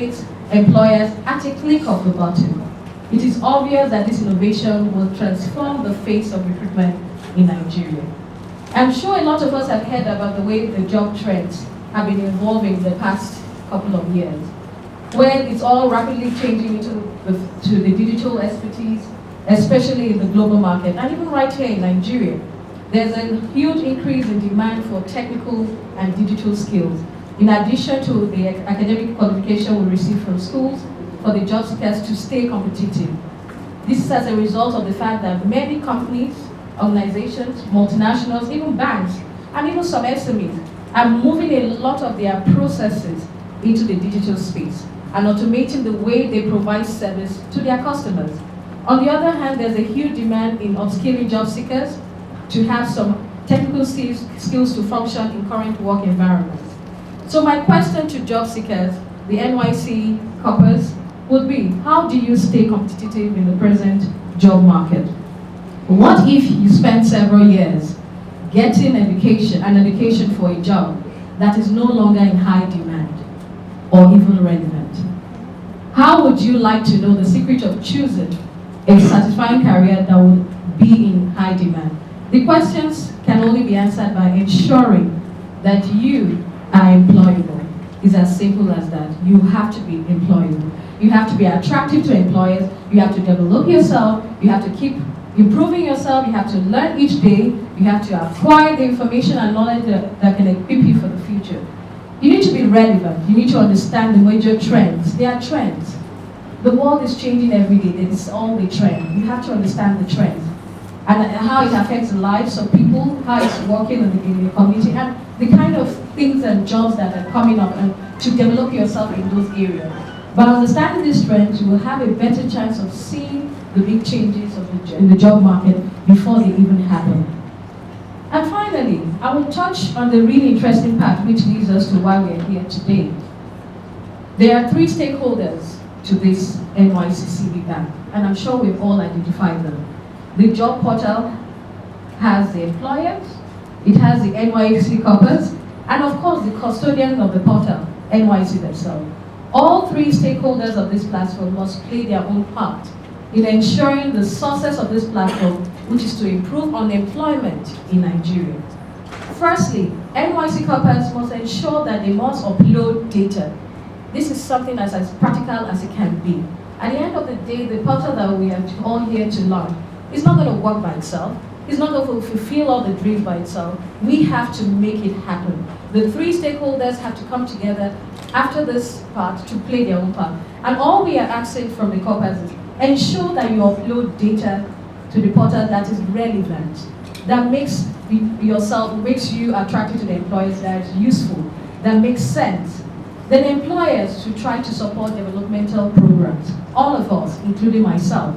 congratulate employers at a click of the button. It is obvious that this innovation will transform the face of recruitment in Nigeria. I'm sure a lot of us have heard about the way the job trends have been evolving the past couple of years, where it's all rapidly changing to the digital expertise, especially in the global market, and even right here in Nigeria. There's a huge increase in demand for technical and digital skills, in addition to the academic qualification we receive from schools for the job seekers to stay competitive. This is as a result of the fact that many companies, organizations, multinationals, even banks, and even some SMEs are moving a lot of their processes into the digital space and automating the way they provide service to their customers. On the other hand, there's a huge demand in upskilling job seekers to have some technical skills to function in current work environments. So my question to job seekers, the NYSC corpus, would be, how do you stay competitive in the present job market? What if you spend several years getting an education for a job that is no longer in high demand or even relevant? How would you like to know the secret of choosing a satisfying career that will be in high demand? The questions can only be answered by ensuring that you are employable. It's as simple as that. You have to be employable. You have to be attractive to employers. You have to develop yourself. You have to keep improving yourself. You have to learn each day. You have to acquire the information and knowledge that can equip you for the future. You need to be relevant. You need to understand the major trends. There are trends. The world is changing every day. It's all the trend. You have to understand the trends and how it affects the lives of people, how it's working in the community, and the kind of things and jobs that are coming up, and to develop yourself in those areas. By understanding these trends, you will have a better chance of seeing the big changes in the job market before they even happen. And finally, I will touch on the really interesting part which leads us to why we are here today. There are three stakeholders to this NYSC bank, and I'm sure we've all identified them. The job portal has the employers, it has the NYSC corpus, and of course the custodian of the portal, NYSC themselves. All three stakeholders of this platform must play their own part in ensuring the success of this platform, which is to improve unemployment in Nigeria. Firstly, NYSC corpus must ensure that they must upload data. This is something as practical as it can be. At the end of the day, the portal that we are all here to learn is not going to work by itself. It's not going to fulfill all the dreams by itself. We have to make it happen. The three stakeholders have to come together after this part to play their own part. And all we are asking from the corpus is ensure that you upload data to the portal that is relevant, that makes you attractive to the employers, that is useful, that makes sense. Then employers should try to support developmental programs, all of us, including myself,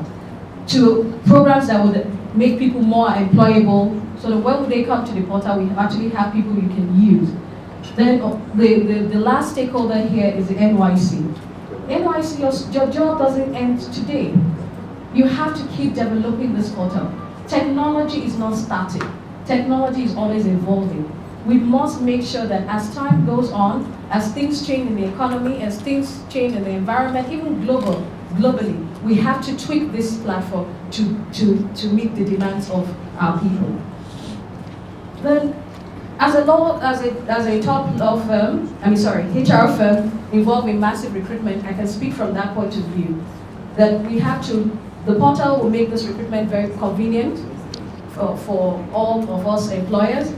to programs that would make people more employable, so that when they come to the portal, we actually have people you can use. Then the last stakeholder here is the NYC. NYC, your job doesn't end today. You have to keep developing this portal. Technology is not static. Technology is always evolving. We must make sure that as time goes on, as things change in the economy, as things change in the environment, even globally, we have to tweak this platform to meet the demands of our people. Then, as a top law firm, HR firm involved in massive recruitment, I can speak from that point of view. That the portal will make this recruitment very convenient for all of us employers,